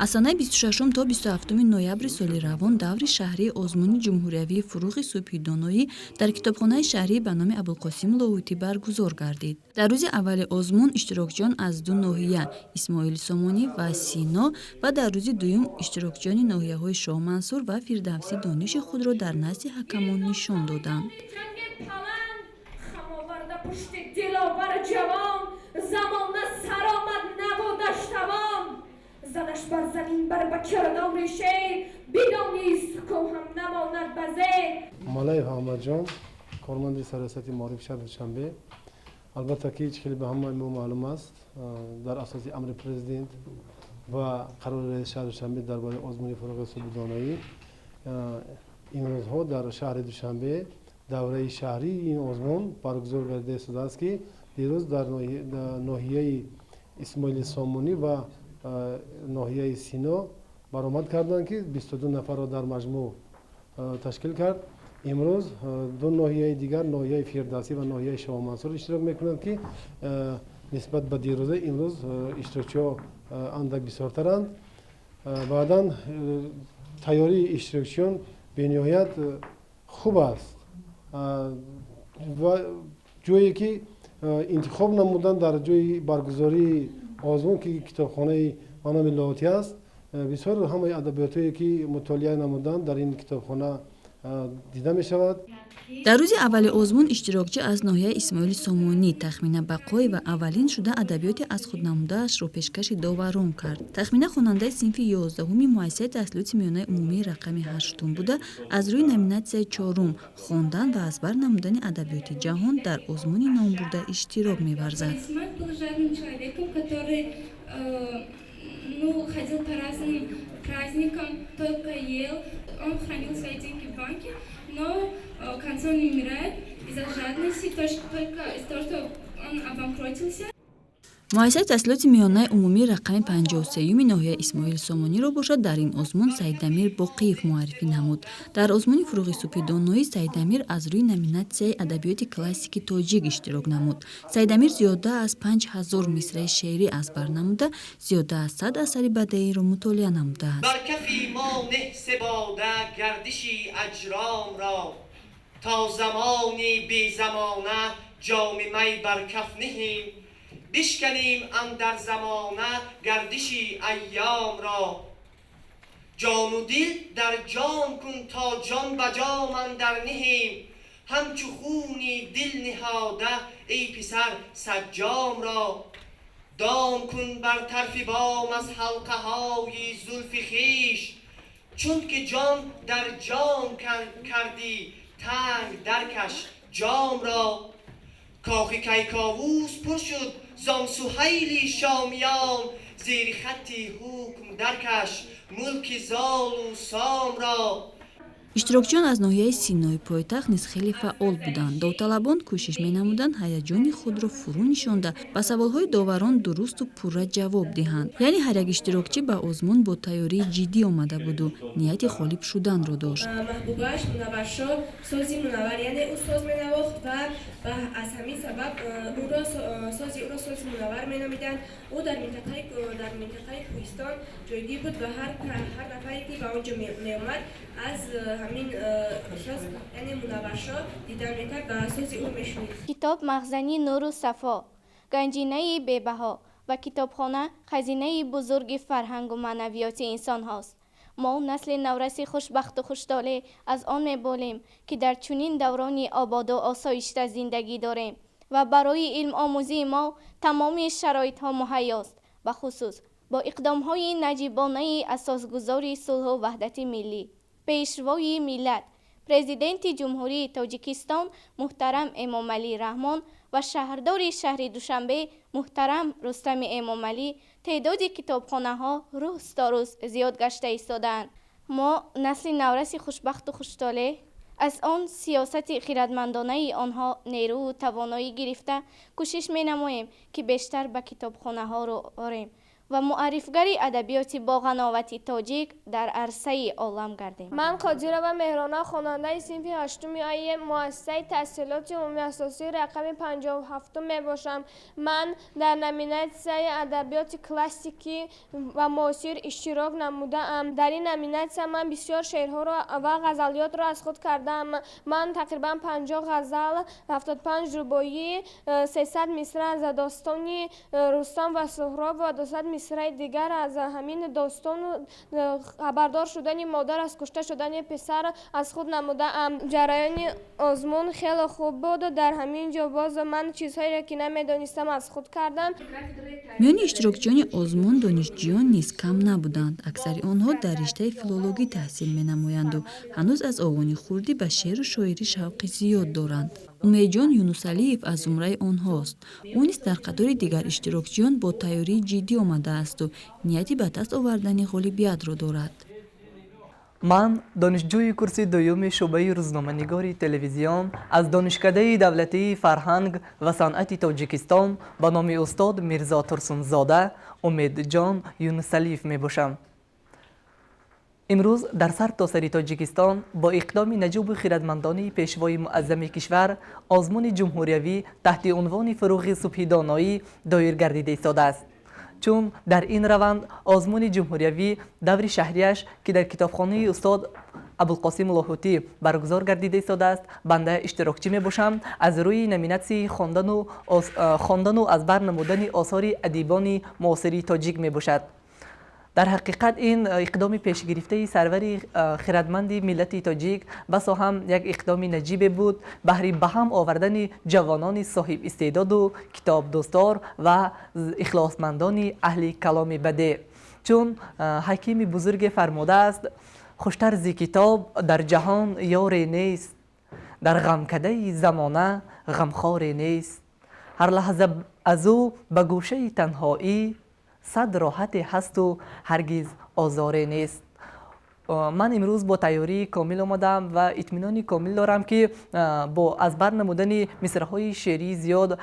аз санаи 26 то 27 ноябри соли равон даври шаҳрии озмуни ҷумҳуриявии фурӯғи субҳи доноӣ дар китобхонаи шаҳрӣ ба номи Абулқосим Лоҳутӣ баргузор гардид. Дар рӯзи аввали озмун иштирокчиён аз ду ноҳия Исмоили Сомонӣ ва Сино ва дар рӯзи дуюм иштирокчиёни ноҳияҳои Шоҳ Мансур ва Фирдавсӣ дониши худро дар назди ҳакамон нишон доданд. زدش بر زمین بر بکردان شیر بدانیست که هم نماند بزیر مالای محمد جان کارمند سیاست معارف شهر دوشنبه البته که هیچ خیلی به همه معلوم است در اساس امر پرزیدنت و قرار رئیس شهر دوشنبه درباره آزمون فروغ صبح دانایی امروز ها در شهر دوشنبه دوره شهری این آزمون برگزار گردیده شده است که دیروز در ناحیه اسماعیل سامونی و ناحیه سینا برآمد کردند که 22 نفر را در مجموع تشکیل کرد. امروز دو ناحیه دیگر ناحیه فیردوسی و ناحیه شاه منصور اشتراک میکنند که نسبت به دیروزه امروز اشتراکچی‌ها اندک بسیارترند. بعداً تیاری اشتراکچیان به نهایت خوب است و جایی که انتخاب نمودن در جای برگزاری آزمون که کتابخانه به نام لاهوتی است بسیار همه ادبیاتی که مطالعه نمودن در این کتابخانه دیده می شود. дар рӯзи аввали озмун иштирокчӣ аз ноҳияи Исмоили Сомонӣ Тахмина Бақои ва аввалин шуда адабиёти аз худ намудаашро пешкаши доварон кард. Тахмина хонандаи синфи 11-уми муассисаи таҳсилоти миёнаи умумии рақами 8 буда аз рӯи номинатсияи 4 хондан ва азбар намудани адабиёти ҷаҳон дар озмуни номбурда иштирок меварзад. Ходил по разным праздникам, только ел, он хранил свои деньги в банке, но к концу он умирает из-за жадности, только из-за того, что он обанкротился. муассисаи таҳсилоти миёнаи умумии рақами 53-юми ноҳияи Исмоили Сомониро бошад дар ин озмун Саидамир Боқиев муаррифӣ намуд. Дар озмуни фурӯғи субҳи доноӣ Саидамир аз рӯи номинатсияи адабиёти классики тоҷик иштирок намуд. Саидамир зиёда аз 5000 мисраи шеърӣ азбар намуда, зиёда аз 100 асари бадеиро мутолиа намудааст. بر کفی ما نه سباده گردشی اجرام را تا زمانی بی زمانه جام می بر کف نهیم بشکنیم اندر زمانه گردشی ایام را جان و دل در جام کن تا جان به جام اندر نهیم همچو خونی دل نهاده ای پسر صد جام را دام کن بر طرف بام از حلقه های زلف خویش چون که جان در جام کردی تنگ درکش جام را کاخ کیکاووس پر شد زان سهیلی شامیان زیر خطی حکم درکش ملک زال و سام را иштирокчиён аз ноҳияи Синои пойтахт низ хеле фаъол буданд. Довталабон кӯшиш менамуданд ҳаяҷони худро фурӯ нишонда ба саволҳои доварон дурусту пурра ҷавоб диҳанд. яъне ҳар як иштирокчӣ ба озмун бо тайёрии ҷиддӣ омада буду, нияти ғолиб шуданро дошт. Маҳбубаш Мунавваршо сози мунаввар, яъне ӯ соз менавохт ва аз ҳамин сабаб сози ӯро сози мунаввар меномиданд. ӯ дар минтақаи кӯҳистон ҷойгир буд ва ҳар нафаре ки ба он ҷо меомад аз ҳамин соз яъне мунавваршо дидан мекард ва сози ӯ мешунид. китоб махзани нуру сафо, ганҷинаи бебаҳо ва китобхона хазинаи бузурги фарҳангу маънавиёти инсон ҳост. мо насли навраси хушбахту хуштоле аз он меболем ки дар чунин даврони ободу осоишта зиндагӣ дорем ва барои илмомӯзии мо тамоми шароитҳо муҳайёст, бахусус бо иқдомҳои наҷибонаи асосгузори сулҳу ваҳдати миллӣ. пешвои миллат президенти ҷумҳурии Тоҷикистон муҳтарам Эмомалӣ Раҳмон ва шаҳрдори шаҳри Душанбе муҳтарам Рустами Эмомалӣ теъдоди китобхонаҳо рӯз то рӯз зиёд гашта истодаанд. мо насли навраси хушбахту хуштоле аз он сиёсати хиратмандонаи онҳо нерӯву тавоноӣ гирифта кӯшиш менамоем ки бештар ба китобхонаҳо рӯ орем و معرفگری ادبیات با غناوت تاجیک در عرصه عالم گردیم. من قادره و مهرانا خواننده صنف هشتم ای مؤسسه تحصیلات عمومی اساسی رقم 57 می باشم. من در نامیناسیون ادبیات کلاسیکی و معاصر اشتراک نمودم. در این نامیناسیون من بسیار شعرها و غزلیات را از خود کردم. من تقریبا 50 غزل، 75 رباعی، 300 مصرع از داستان رستم و سهراب و 200 مصرع دیگر از همین داستان خبردار شدن مادر از کشته شدن پسر از خود نمودم. جریان آزمون خیلی خوب بود. در همین جا باز من چیزهایی را که نمیدانستم از خود کردم. میان اشتراکچیان آزمون دانشجویان نیز کم نبودند. اکثر آنها در رشته فیلولوژی تحصیل می‌نمایند و هنوز از آوانی خوردی به شعر و شاعری شوق زیاد دارند. امیدجان یونسعلیف از زمره آنهاست. او نیز در قطار دیگر اشتراکچیان با تیاری جدی آمده است و نیتی به دست آوردن غالبیت را دارد. من دانشجوی کورس دوم شعبه روزنامه‌نگاری تلویزیون از دانشکده دولتی فرهنگ و صنعت تاجیکستان به نام استاد میرزا ترسونزاده امیدجان یونسعلیف می باشم. امروز در سرتاسر تاجیکستان با اقدام نجوب خردمندان پیشوای معظم کشور آزمون جمهوریوی تحت عنوان فروغ صبحی دانایی دایر گردیده ایستاده است. چون در این روند آزمون جمهوریوی دور شهریش که در کتابخانه استاد ابوالقاسم لاهوتی برگزار گردیده ایستاده است بنده اشتراکچی می باشم از روی نامیناسی خواندن و از بر نمودن آثار ادیبان معاصر تاجیک می باشد. در حقیقت این اقدام پیشگرفته سرور خردمند ملت تاجیک بسا هم یک اقدام نجیب بود بهر به هم آوردن جوانان صاحب استعداد و کتاب دوستار و اخلاصمندان اهل کلام بده. چون حکیم بزرگ فرموده است خوشتر ز کتاب در جهان یاری نیست، در غمکده زمانه غمخواری نیست، هر لحظه از او به گوشه تنهایی صد راحت هست و هرگز آزاری نیست. من امروز با تیاری کامل آمدم و اطمینان کامل دارم که با از بر نمودن مصرع‌های شعری زیاد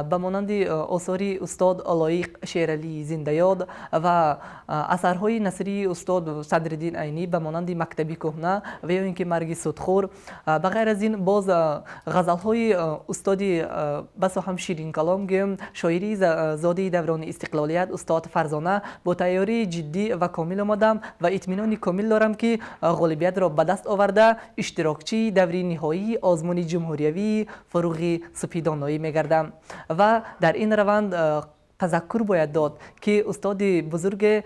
به مانند آثار استاد علایق شیرعلی زنده‌یاد و اثرهای نثری استاد صدرالدین عینی به مانند مکتبی کهنه و یا اینکه مرگ سودخور به غیر از این باز غزل‌های استاد بس هم شیرین کلام گم شاعری زاده دوران استقلالیت استاد فرزانه با تیاری جدی و کامل آمدم و اطمینان کامل دارم که غالبیت را به دست آورده اشتراکچی دوره نهایی آزمون جمهوریوی فروغ صبحی دانایی می‌گردم و در این روند تذکر باید داد که استاد بزرگ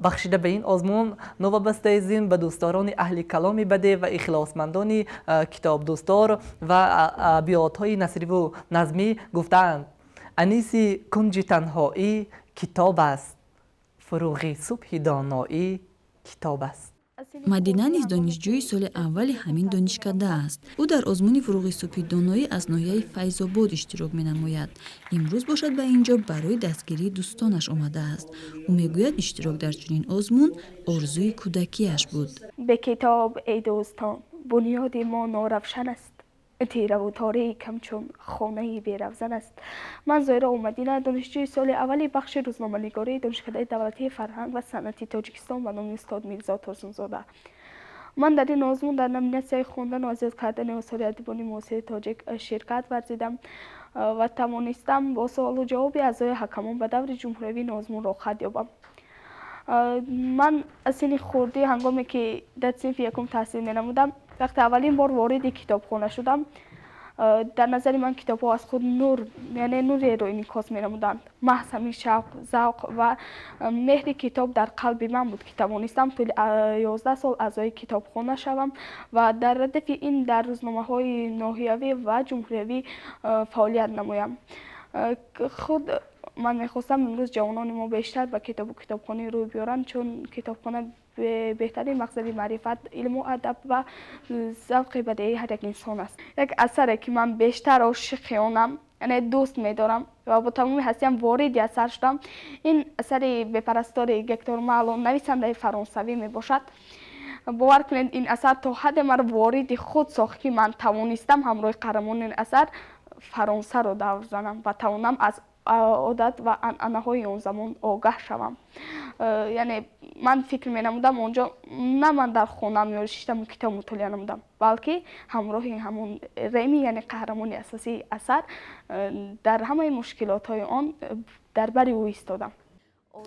بخشیده به این آزمون نوابسته از این به دوستداران اهل کلام بده و اخلاصمندان کتاب دوستدار و ابیات‌های نثری و نظمی گفتند انیس کنج تنهایی کتاب است، فروغ صبحی دانایی کتاب است. مدینه نیز دانشجوی سال اول همین دانشکده است. او در آزمون فروغ صبحی دانایی از ناحیه فیض‌آباد اشتراک می‌نماید. امروز باشد به اینجا برای دستگیری دوستانش آمده است. او میگوید اشتراک در چنین آزمون آرزوی کودکیش بود. به کتاب ای دوستان بنیاد ما ناروشن است، تیره و تاریک همچون خانه بی‌روزن است. من زهره اومدینه دانشجوی سال اولی بخش روزنامه‌نگاری دانشکده دولتی فرهنگ و صنعت تاجیکستان به نام استاد میرزا ترسونزاده. من در این آزمون در نامیناسیون خواندن و اذیت کردن آثار ادیبان معاصر تاجیک شرکت ورزیدم و توانستم با سوال و جواب اعضای حکمان به دور جمهوریوی این آزمون را خط یابم. من از سن خردی هنگامی که در صنف یکم تحصیل می‌نمودم وقتی اولین بار وارد کتابخانه شدم در نظر من کتاب ها از خود نور یعنی نور رو انعکاس می‌نمودند. محض همین شوق ذوق و مهر کتاب در قلب من بود که توانستم طول 11 سال اعضای کتابخانه شوم و در ردف این در روزنامه‌های ناحیوی و جمهوریوی فعالیت نمایم. خود من می‌خواستم امروز جوانان ما بیشتر به کتاب و کتابخانه روی بیارن چون کتابخانه بهترین مقصد معرفت علم و ادب و ذوق بدیهی هر یک انسان است. یک اثری که من بیشتر عاشق آنم یعنی دوست می‌دارم و با تمام هستیم وارد اثر شدم این اثر بپرستار گکتور معلوم نویسنده فرانسوی میباشد. باور کنید این اثر تا حد مرا وارد خود ساخت که من توانستم همراه قهرمان این اثر فرانسه رو دور زنم و توانم از عادت و انعنه‌های اون زمان آگاه شوم. یعنی من فکر می‌نمودم اونجا نه من در خونم یا شیشتم کتاب مطالعه نمودم، بلکه همراه همون ریمی یعنی قهرمان اساسی اثر در همه مشکلات‌های آن در بر او ایستادم.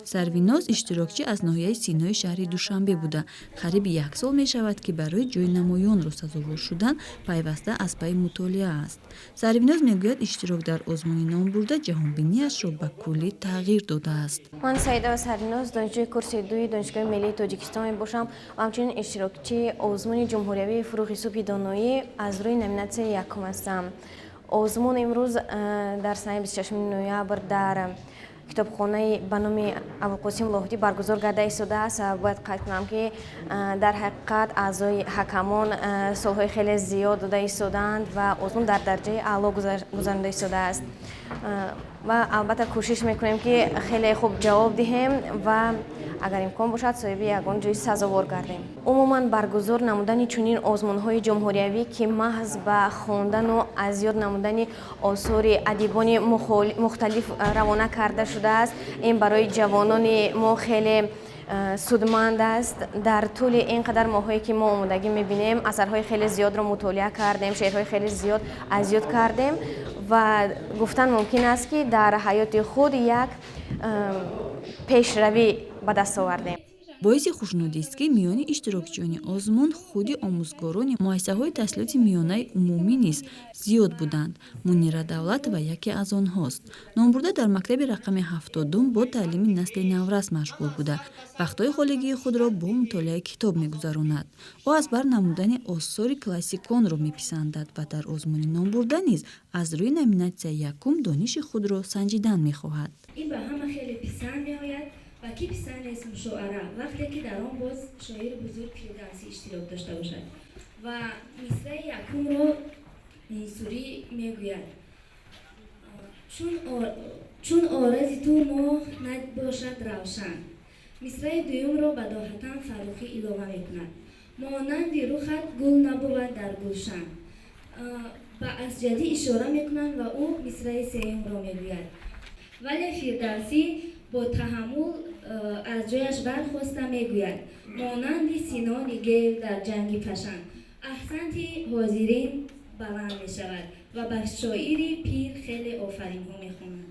سرویناز اشتراکچی از ناحیه سینای شهر دوشنبه بوده. قریب 1 سال می شود که برای جای نمایان را سزاوار شدن پیوسته از پی مطالعه است. سرویناز میگوید اشتراک در آزمون نامبرده جهانبینی‌اش را به کلی تغییر داده است. من سعیده سرویناز دانشجوی کورس 2 دانشگاه ملی تاجیکستان باشم و همچنین اشتراکچی آزمون جمهوریوی فروغ صبح دانایی از روی نامیناسیون یکم هستم. آزمون امروز در سنه 26 نوامبر در کتابخانه به نام ابوالقاسم لاهوتی برگزار گردیده ایستاده است. باید قید کنم که در حقیقت اعضای حکمان سالهای خیلی زیاد داده ایستادند و آزمون در درجه اعلا گذرانده ایستاده است و البته کوشش میکنیم که خیلی خوب جواب دهیم و اگر امکان باشد صاحب یگان جای سزاوار گردیم. عموما برگزار نمودن چنین آزمون‌های جمهوریوی که محض به خواندن و از یاد نمودن آثار ادیبان مختلف روانه کرده شده است، این برای جوانان ما خیلی سودمند است. در طول اینقدر ماهایی که ما آمادگی می‌بینیم اثرهای خیلی زیاد را مطالعه کردیم، شعرهای خیلی زیاد از یاد کردیم و گفتن ممکن است که در حیات خود یک پیشروی به دست آوردیم. باعث خوشنودی است که میان اشتراکچیان آزمون خودی آموزگاران مؤسسه‌های تحصیلات میانه عمومی نیز زیاد بودند. منیره دولت و یکی از آنهاست. نامبرده در مکتب رقم 70 با تعلیم نسل نورس مشغول بوده. وقت‌های خالگی خود را با مطالعه کتاب می‌گذراند. او از بر نمودن آثار کلاسیکان را می‌پسندد و در آزمون نامبرده نیز از روی نامیناسیون یکم دانش خود را سنجیدن می‌خواهد. این به همه خیلی پسند می‌آید و کی پسند اسم شاعره وقتی که در آن باز شاعر بزرگ فیردوسی اشتراک داشته باشد و مصرع یکم را سوری میگوید چون آرز تو ماه نباشد روشن. مصرع دوم را بداهتا فروخی علاوه میکند مانند رخت گل نبود در گلشن. به اسجدی اشاره میکنند و او مصرع سوم را میگوید ولی فیردوسی با تحمل از جایش برخواسته میگوید مانند سینان گیل در جنگ پشن احسنتی حاضرین بلند می شود و بر شاعری پیر خیلی آفرین ها می خوانند.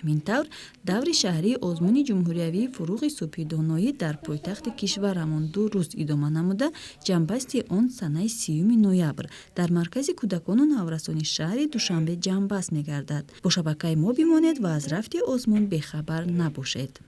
همین طور دور شهری آزمون جمهوریوی فروغ صبح دانایی در پایتخت کشورمان 2 روز ادامه نموده جنبستی آن سنه 30 نوامبر در مرکز کودکان و نورسان شهر دوشنبه جنبست می‌گردد. با شبکه ما بمانید و از رفت آزمون بخبر نباشید.